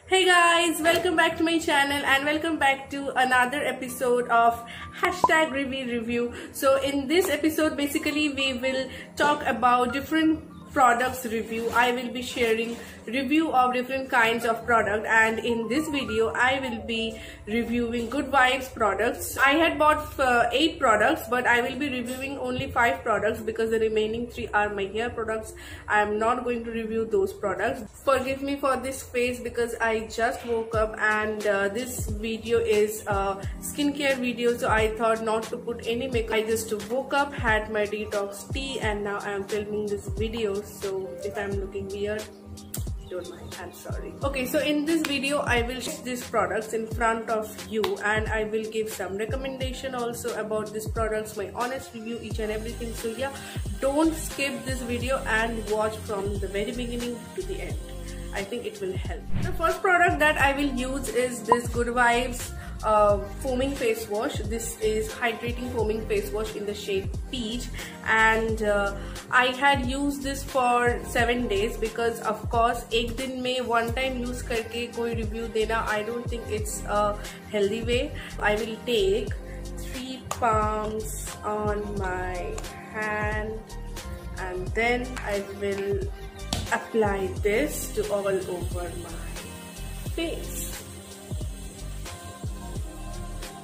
Hey guys, welcome back to my channel and welcome back to another episode of #review. So in this episode basically we will talk about different products review. I will be sharing review of different kinds of product, and in this video I will be reviewing Good Vibes products. I had bought 8 products, but I will be reviewing only 5 products because the remaining 3 are my hair products. I am not going to review those products. Forgive me for this face because I just woke up, and this video is a skincare video, so I thought not to put any makeup. I just woke up, had my detox tea, and now I am filming this video. So if I'm looking weird, don't mind, I'm sorry. Okay, so in this video I will show these products in front of you, and I will give some recommendation also about these products, my honest review, each and everything. So yeah, don't skip this video and watch from the very beginning to the end. I think it will help. The first product that I will use is this Good Vibes foaming face wash. This is hydrating foaming face wash in the shade peach, and I had used this for 7 days because of course एक दिन में one time use करके कोई review देना, I don't think it's a healthy way. I will take 3 palms on my hand and then I will apply this to all over my face.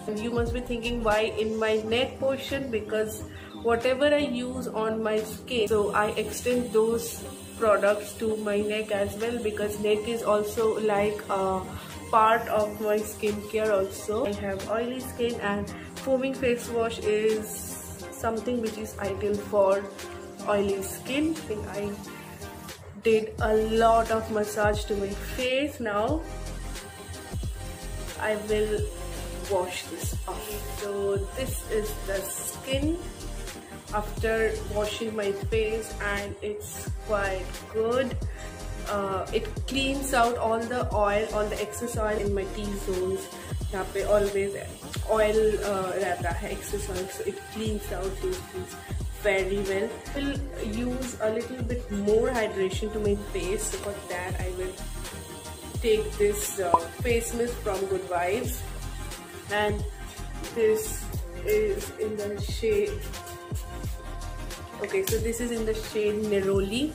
And you must be thinking why in my neck portion, because whatever I use on my skin, so I extend those products to my neck as well, because neck is also like a part of my skincare also. I have oily skin, and foaming face wash is something which is ideal for oily skin. I think I did a lot of massage to my face. Now I will wash this off. So this is the skin after washing my face, and it's quite good. It cleans out all the oil, all the excess oil in my T-zones. यहाँ पे always oil रहता है, excess oil, so it cleans out those things very well. I will use a little bit more hydration to my face, so for that I will take this face mist from Good Vibes, and this is in the shade, okay, so this is in the shade Neroli.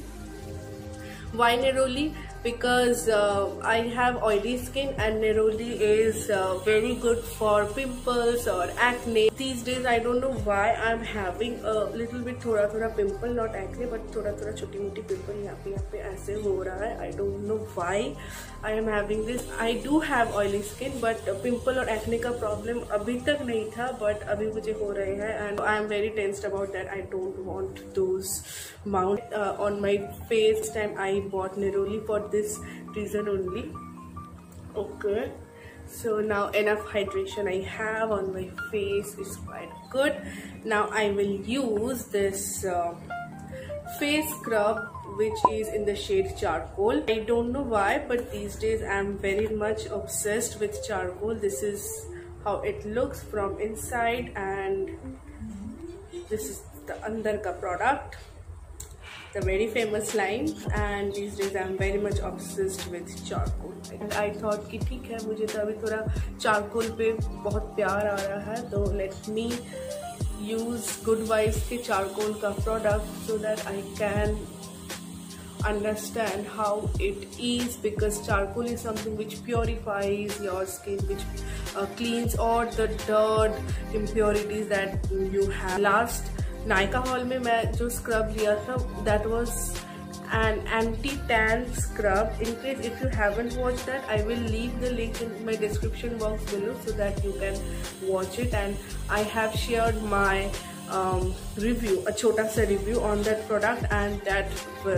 Why Neroli? Because I have oily skin, and Neroli is very good for pimples or acne. These days I don't know why I'm having a little bit थोड़ा pimple, not acne but थोड़ा छोटी मोटी pimple यहाँ पे ऐसे हो रहा है. I don't know why I am having this. I do have oily skin, but pimple और acne का problem अभी तक नहीं था, but अभी मुझे हो रहे हैं, and I am very tensed about that. I don't want those mount on my face. This time I bought Neroli for this reason only. Okay, so now enough hydration I have on my face, is quite good. Now I will use this face scrub which is in the shade Charcoal. I don't know why, but these days I'm very much obsessed with charcoal. This is how it looks from inside, and this is the andar ka product, the very famous line, and these days I'm very much obsessed with charcoal. And I thought कि ठीक है, मुझे तो अभी थोड़ा charcoal पे बहुत प्यार आ रहा है, तो let me use Good Vibes के charcoal का product so that I can understand how it is, because charcoal is something which purifies your skin, which cleans all the dirt, impurities that you have. Last Nykaa hall में मैं जो scrub लिया था, that was an anti-tan scrub. In case if you haven't watched that, I will leave the link in my description box below so that you can watch it. And I have shared my review, a chota sa review on that product, and that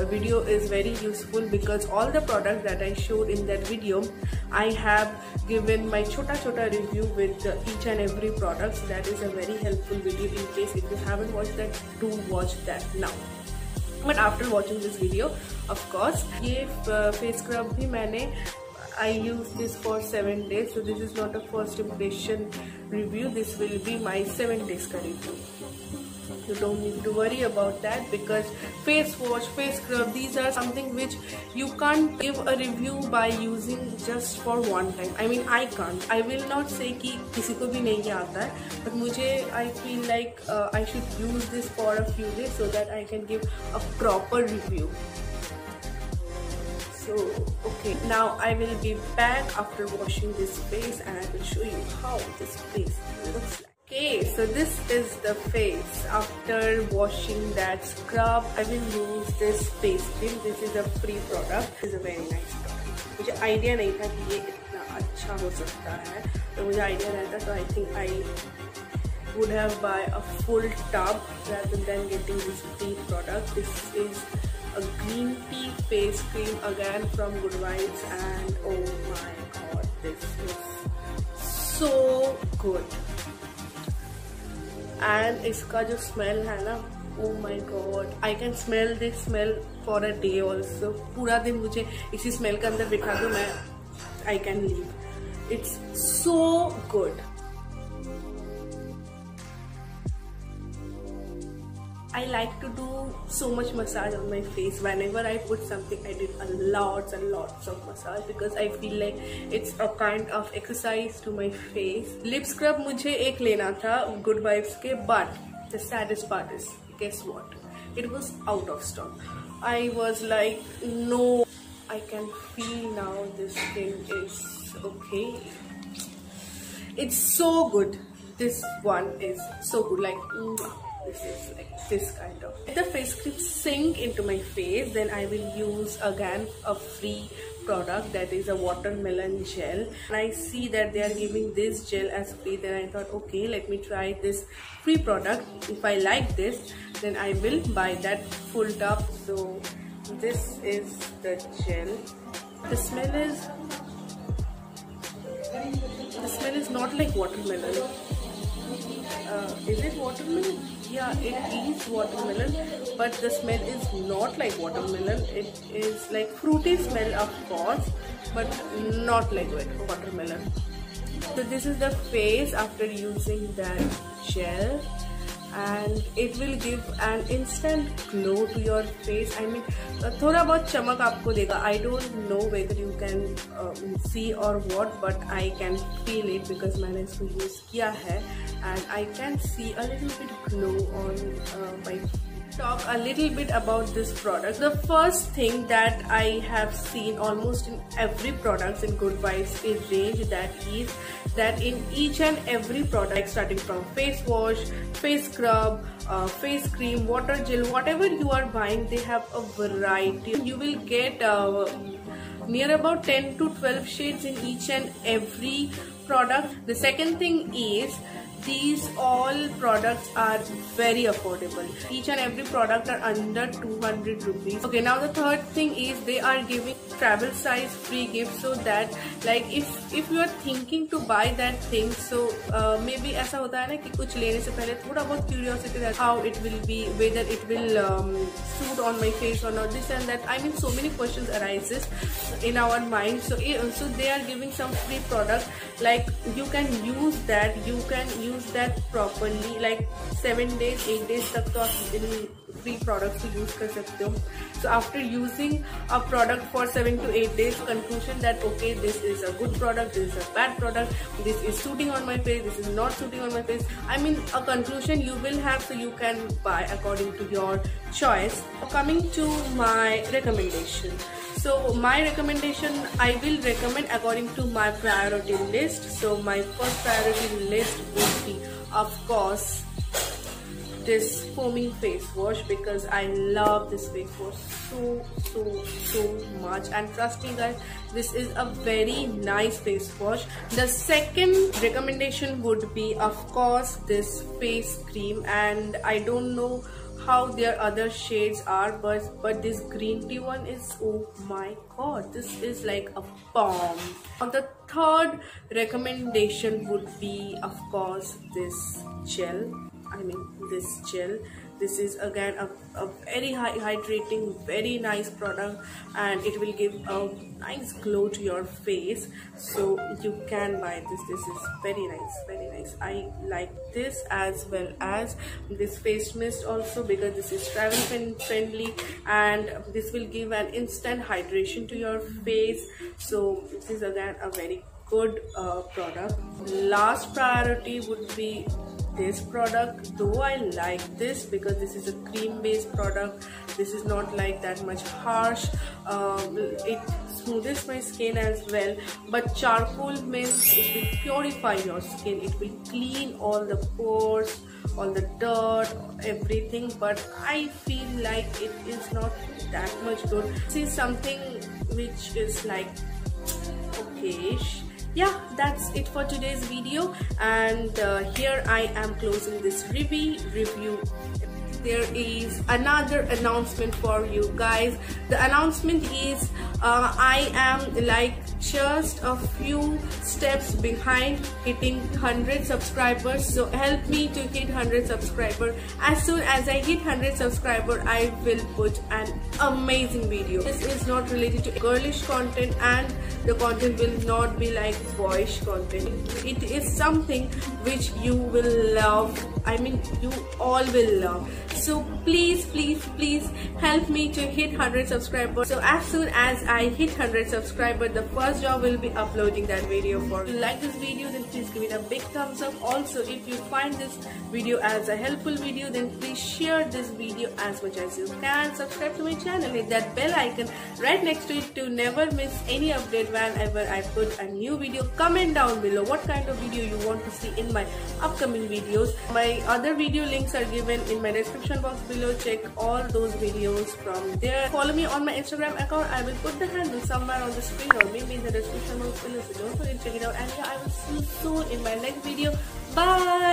video is very useful because all the products that I showed in that video, I have given my chota review with each and every product. So that is a very helpful video. In case if you haven't watched that, do watch that now. But after watching this video, of course, ये face scrub भी मैंने I used this for 7 days. So this is not a first impression review. This will be my 7 days का review. You don't need to worry about that because face wash, face scrub, these are something which you can't give a review by using just for one time. I mean, I can't. I will not say कि किसी को भी नहीं आता है, but मुझे I feel like I should use this for a few days so that I can give a proper review. So okay, now I will be back after washing this face and I will show you how this face looks like. Okay, so this is the face after washing that scrub. I will use this face cream. This is a free product. This is a very nice product. मुझे idea नहीं था कि ये इतना अच्छा हो सकता है. तो मुझे idea रहता तो I think I would have buy a full tub rather than getting this free product. This is a green tea face cream again from Good Vibes, and oh my god, this is so good. And इसका जो smell है ना, oh my god, I can smell this smell for a day also. पूरा दिन मुझे इसी smell के अंदर बिठा दो, मैं I can leave. It's so good. I like to do so much massage on my face. Whenever I put something, I did lots and lots of massage because I feel like it's a kind of exercise to my face. Lip scrub मुझे एक लेना था Good Vibes के, but the saddest part is, guess what? It was out of stock. I was like, no, I can feel now this thing is okay. It's so good. This one is so good. Like, this is like this kind of. If the face cream sink into my face, then I will use again a free product that is a watermelon gel. And I see that they are giving this gel as free, then I thought, okay, let me try this free product. If I like this, then I will buy that full tub. So this is the gel. The smell is not like watermelon. Is it watermelon? Yeah, it is watermelon, but the smell is not like watermelon. It is like fruity smell, of course, but not like watermelon. So this is the face after using that gel, and it will give an instant glow to your face. I mean, थोड़ा बहुत चमक आपको देगा. I don't know whether you can see or what, but I can feel it because मैंने इसको use किया है, and I can see a little bit glow on my face. Talk a little bit about this product. The first thing that I have seen almost in every product in Good Vibes is range, that is that in each and every product, starting from face wash, face scrub, face cream, water gel, whatever you are buying, they have a variety. You will get near about 10 to 12 shades in each and every product. The second thing is these all products are very affordable. Each and every product are under 200 rupees. Okay, now the third thing is they are giving travel size free gifts, so that like if you are thinking to buy that thing, so maybe ऐसा होता है ना कि कुछ लेने से पहले थोड़ा बहुत curiosity रहता है, how it will be, whether it will suit on my face or not, this and that. I mean, so many questions arises in our mind. So they are giving some free product, like you can use that properly, like 7 days 8 days तक तो आप इन free products को use कर सकते हो. So after using a product for 7 to 8 days, conclusion that okay, this is a good product, this is a bad product, this is suiting on my face, this is not suiting on my face. I mean, a conclusion you will have, so you can buy according to your choice. Coming to my recommendation. So my recommendation, I will recommend according to my priority list. So my first priority list would be, of course, this foaming face wash, because I love this face wash so much, and trust me guys, this is a very nice face wash. The second recommendation would be, of course, this face cream, and I don't know how their other shades are, but this green tea one is, oh my god, this is like a bomb. The third recommendation would be, of course, this gel. I mean, this gel. This is again a very hydrating, very nice product, and it will give a nice glow to your face. So you can buy this. This is very nice, very nice. I like this as well as this face mist also, because this is travel friendly and this will give an instant hydration to your face. So this is again a very good product. Last priority would be this product, though I like this because this is a cream based product. This is not like that much harsh. It smoothes my skin as well, but charcoal means it will purify your skin, it will clean all the pores, all the dirt, everything, but I feel like it is not that much good. This is something which is like okay. Yeah, that's it for today's video, and here I am closing this review. There is another announcement for you guys. The announcement is I am like just a few steps behind hitting 100 subscribers, so help me to hit 100 subscribers. As soon as I hit 100 subscribers, I will put an amazing video. This is not related to girlish content, and the content will not be like boyish content. It is something which you will love. I mean, you all will love. So please help me to hit 100 subscribers. So as soon as I hit 100 subscribers, the first job will be uploading that video for you. If you like this video, then please give it a big thumbs up. Also, if you find this video as a helpful video, then please share this video as much as you can. Subscribe to my channel, hit that bell icon right next to it to never miss any update whenever I put a new video. Comment down below what kind of video you want to see in my upcoming videos. My other video links are given in my description box below. Check all those videos from there. Follow me on my Instagram account. I will put the handle somewhere on the screen or maybe in the description box below, so don't forget to check it out. And yeah, I will see you soon in my next video. Bye.